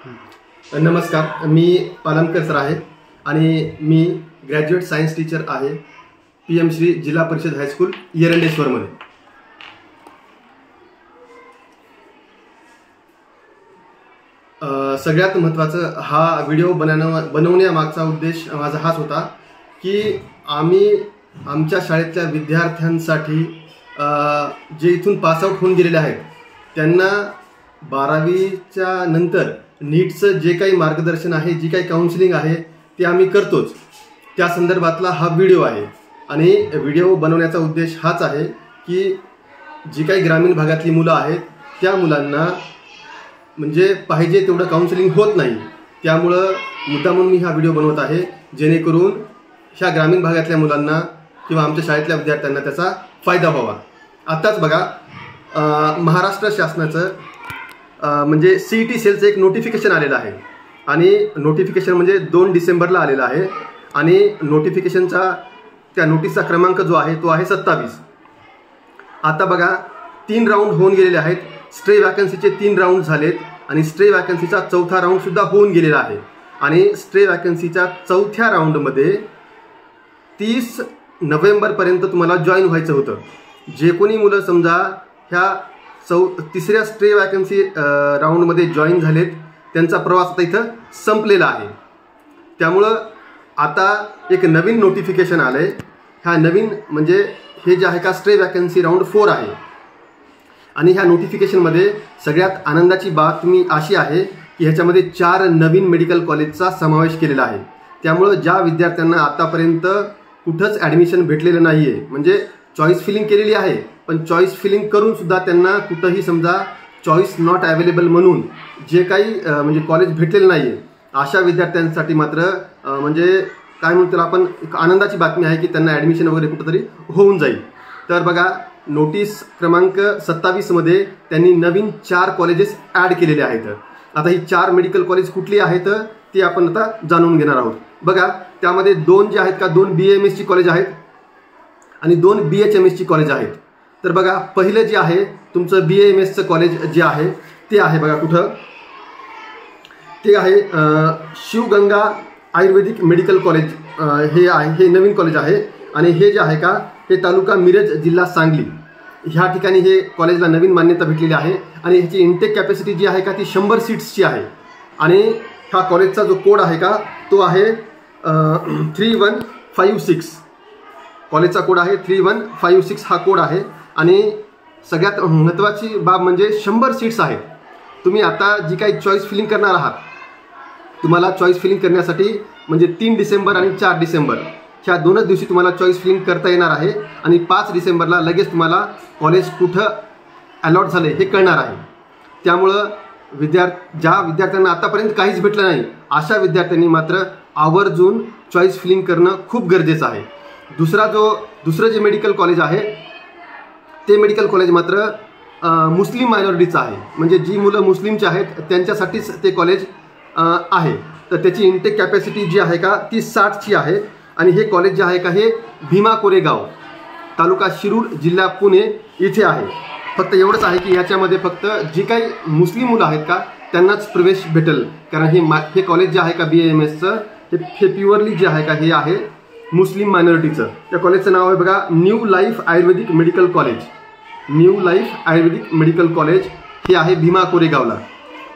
नमस्कार, मी पालनकर सर आहे आणि मी ग्रॅज्युएट सायन्स टीचर आहे PM श्री जिल्हा परिषद हायस्कूल एरंडेश्वरमध्ये. सगळ्यात महत्त्वाचं हा व्हिडिओ बनवण्यामागचा उद्देश माझा हाच होता की आम्ही आमच्या शाळेतल्या विद्यार्थ्यांसाठी जे इथून पासआउट होऊन गेलेले आहेत त्यांना 12वीच्या नंतर नीटचं जे काही मार्गदर्शन आहे, जी काही काउन्सिलिंग आहे ते आम्ही करतोच. त्या संदर्भातला हा व्हिडिओ आहे आणि व्हिडिओ बनवण्याचा उद्देश हाच आहे की जी काही ग्रामीण भागातली मुलं आहेत त्या मुलांना म्हणजे पाहिजे तेवढं काउन्सिलिंग होत नाही. त्यामुळं मुद्दामून मी हा व्हिडिओ बनवत आहे जेणेकरून ह्या ग्रामीण भागातल्या मुलांना किंवा आमच्या शाळेतल्या विद्यार्थ्यांना त्याचा फायदा व्हावा. आत्ताच बघा, महाराष्ट्र शासनाचं म्हणजे CET सेलचं एक नोटिफिकेशन आलेलं आहे आणि नोटिफिकेशन म्हणजे 2 डिसेंबरला आलेलं आहे आणि नोटिफिकेशनचा त्या नोटीसचा क्रमांक जो आहे तो आहे 27. आता बघा, 3 राऊंड होऊन गेलेले आहेत. स्ट्रे वॅकन्सीचे 3 राऊंड झालेत आणि स्ट्रे वॅकन्सीचा 4था राऊंडसुद्धा होऊन गेलेला आहे आणि स्ट्रे वॅकन्सीच्या 4थ्या राऊंडमध्ये 30 नोव्हेंबरपर्यंत तुम्हाला जॉईन व्हायचं होतं. जे कोणी मुलं समजा ह्या 3ऱ्या स्ट्रे वॅकन्सी राऊंडमध्ये जॉईन झालेत त्यांचा प्रवास आता इथं संपलेला आहे. त्यामुळं आता एक नवीन नोटिफिकेशन आलं आहे. ह्या नवीन म्हणजे हे जे आहे का स्ट्रे वॅकन्सी राऊंड 4 आहे आणि ह्या नोटिफिकेशनमध्ये सगळ्यात आनंदाची बातमी अशी आहे की ह्याच्यामध्ये 4 नवीन मेडिकल कॉलेजचा समावेश केलेला आहे. त्यामुळं ज्या विद्यार्थ्यांना आतापर्यंत कुठंच ॲडमिशन भेटलेलं नाही आहे, म्हणजे चॉईस फिलिंग केलेली आहे पण चॉईस फिलिंग करून सुद्धा त्यांना कुठंही समजा चॉईस नॉट अवेलेबल म्हणून जे काही म्हणजे कॉलेज भेटलेलं नाही आहे, अशा विद्यार्थ्यांसाठी मात्र म्हणजे काय म्हणतो आपण एक आनंदाची बातमी आहे की त्यांना ॲडमिशन वगैरे कुठंतरी होऊन जाईल. तर बघा, नोटीस क्रमांक 27मध्ये त्यांनी नवीन 4 कॉलेजेस ॲड केलेले आहेत. आता ही 4 मेडिकल कॉलेज कुठली आहेत ती आपण आता जाणून घेणार आहोत. बघा, त्यामध्ये 2 जे आहेत का 2 BAMS ची कॉलेज आहेत आणि 2 BHMS ची कॉलेज आहेत. तर बघा, पहिलं जे आहे तुमचं BAMSचं कॉलेज जे आहे ते आहे बघा कुठं, ते आहे शिवगंगा आयुर्वेदिक मेडिकल कॉलेज. हे आहे, हे नवीन कॉलेज आहे आणि हे जे आहे का हे तालुका मिरज जिल्हा सांगली ह्या ठिकाणी हे कॉलेजला नवीन मान्यता भेटलेली आहे आणि ह्याची इंटेक कॅपॅसिटी जी आहे का ती 100 सीट्सची आहे आणि ह्या कॉलेजचा जो कोड आहे का तो आहे 3156. कॉलेजचा कोड आहे 3156 हा कोड आहे आणि सगळ्यात महत्त्वाची बाब म्हणजे 100 सीट्स आहेत. तुम्ही आता जी काही चॉईस फिलिंग करणार आहात, तुम्हाला चॉईस फिलिंग करण्यासाठी म्हणजे 3 डिसेंबर आणि 4 डिसेंबर ह्या 2च दिवशी तुम्हाला चॉईस फिलिंग करता येणार आहे आणि 5 डिसेंबरला लगेच तुम्हाला कॉलेज कुठं अलॉट झाले हे कळणार आहे. त्यामुळं ज्या विद्यार्थ्यांना आतापर्यंत काहीच भेटलं नाही अशा विद्यार्थ्यांनी मात्र आवर्जून चॉईस फिलिंग करणं खूप गरजेचं आहे. दुसरं जे मेडिकल कॉलेज आहे ते मेडिकल कॉलेज मात्र मुस्लिम मायनॉरिटीचं आहे, म्हणजे जी मुलं मुस्लिमची आहेत त्यांच्यासाठीच ते कॉलेज आहे. तर त्याची इंटेक कॅपॅसिटी जी आहे का ती 60ची आहे आणि हे कॉलेज जे आहे का हे भीमा कोरेगाव तालुका शिरूर जिल्हा पुणे इथे आहे. फक्त एवढंच आहे की ह्याच्यामध्ये फक्त जी काही मुस्लिम मुलं आहेत का त्यांनाच प्रवेश भेटेल, कारण हे कॉलेज जे आहे का BAMSचं हे प्युअरली जे आहे का हे आहे मुस्लिम मायनॉरिटीचं. त्या कॉलेजचं नाव आहे बघा न्यू लाईफ आयुर्वेदिक मेडिकल कॉलेज. न्यू लाईफ आयुर्वेदिक मेडिकल कॉलेज हे आहे भीमा कोरेगावला.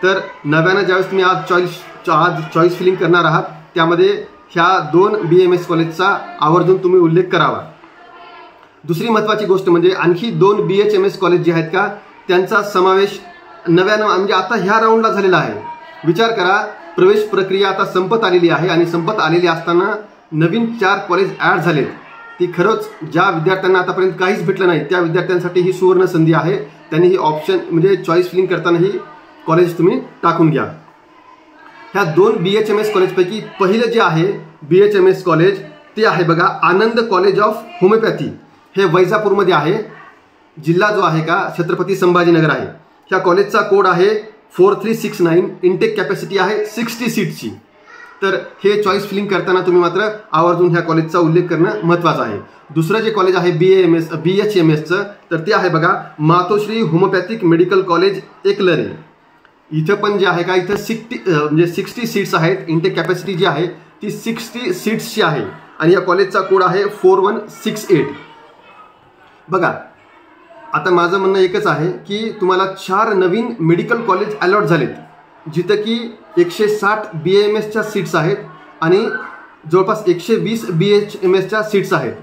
तर नव्यानं ज्यावेळेस तुम्ही आज चॉईस फिलिंग करणार आहात त्यामध्ये ह्या 2 BAMS कॉलेजचा आवर्जून तुम्ही उल्लेख करावा. दुसरी महत्त्वाची गोष्ट म्हणजे आणखी 2 BHMS कॉलेज जे आहेत का त्यांचा समावेश नव्यानं म्हणजे आता ह्या राऊंडला झालेला आहे. विचार करा, प्रवेश प्रक्रिया आता संपत आलेली आहे आणि संपत आलेली असताना नवीन 4 कॉलेज ॲड झालेत. ती खरंच ज्या विद्यार्थ्यांना आतापर्यंत काहीच भेटलं नाही त्या विद्यार्थ्यांसाठी ही सुवर्ण संधी आहे. त्यांनी ही ऑप्शन म्हणजे चॉईस फिलिंग करताना ही कॉलेज तुम्ही टाकून घ्या. ह्या 2 BHMS कॉलेजपैकी पहिलं जे आहे BHMS कॉलेज ते आहे बघा आनंद कॉलेज ऑफ होमिओपॅथी. हे वैजापूरमध्ये आहे. जिल्हा जो आहे का छत्रपती संभाजीनगर आहे. ह्या कॉलेजचा कोड आहे 4369. इंटेक कॅपॅसिटी आहे 60 सीटची. तर हे चॉईस फिलिंग करताना तुम्ही मात्र आवर्जून ह्या कॉलेजचा उल्लेख करणं महत्त्वाचं आहे. दुसरं जे कॉलेज आहे BHMSचं तर ते आहे बघा मातोश्री होमिओपॅथिक मेडिकल कॉलेज एकलरे. इथं पण जे आहे का इथं 60 सीट्स आहेत. इंटेक कॅपॅसिटी जी आहे ती 60 सीट्सची आहे आणि या कॉलेजचा कोड आहे 4168. बघा, आता माझं म्हणणं एकच आहे की तुम्हाला 4 नवीन मेडिकल कॉलेज अलॉट झालेत, जिथं की 160 BAMSच्या सीट्स आहेत आणि जवळपास 120 BHMSच्या सीट्स आहेत.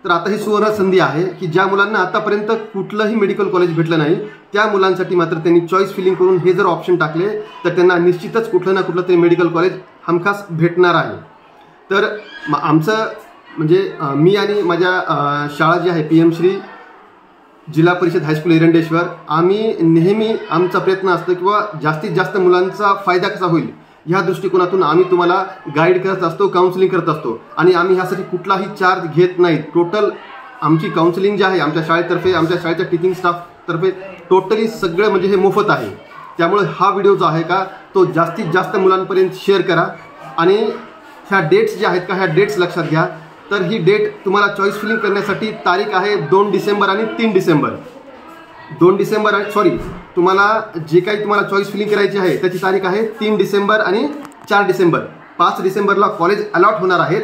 तर आता ही सुवर्ण संधी आहे की ज्या मुलांना आतापर्यंत कुठलंही मेडिकल कॉलेज भेटलं नाही त्या मुलांसाठी मात्र त्यांनी चॉईस फिलिंग करून हे जर ऑप्शन टाकले तर त्यांना निश्चितच कुठलं ना कुठलं तरी मेडिकल कॉलेज हमखास भेटणार आहे. तर आमचं म्हणजे मी आणि माझ्या शाळा जी आहे PM श्री जिल्हा परिषद हायस्कूल एरंडेश्वर, आम्ही नेहमी आमचा प्रयत्न असतो किंवा जास्तीत जास्त मुलांचा फायदा कसा होईल ह्या दृष्टिकोनातून आम्ही तुम्हाला गाईड करत असतो, काउन्सिलिंग करत असतो आणि आम्ही ह्यासाठी कुठलाही चार्ज घेत नाही. टोटल आमची काउन्सिलिंग जी आहे आमच्या शाळेतर्फे, आमच्या शाळेच्या टीचिंग स्टाफतर्फे टोटली सगळं म्हणजे हे मोफत आहे. त्यामुळे हा व्हिडिओ जो आहे का तो जास्तीत जास्त मुलांपर्यंत शेअर करा आणि ह्या डेट्स ज्या आहेत का ह्या डेट्स लक्षात घ्या. तर ही डेट तुम्हाला चॉईस फिलिंग करण्यासाठी तारीख आहे 2 डिसेंबर आणि 3 डिसेंबर. 2 डिसेंबर तुम्हाला जे काही तुम्हाला चॉईस फिलिंग करायची आहे त्याची तारीख आहे 3 डिसेंबर आणि 4 डिसेंबर. 5 डिसेंबरला कॉलेज अलॉट होणार आहेत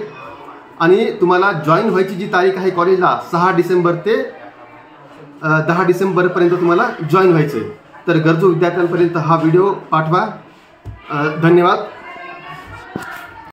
आणि तुम्हाला जॉईन व्हायची जी तारीख आहे कॉलेजला 6 डिसेंबर ते 10 डिसेंबरपर्यंत तुम्हाला जॉईन व्हायचं आहे. तर गरजू विद्यार्थ्यांपर्यंत हा व्हिडिओ पाठवा. धन्यवाद.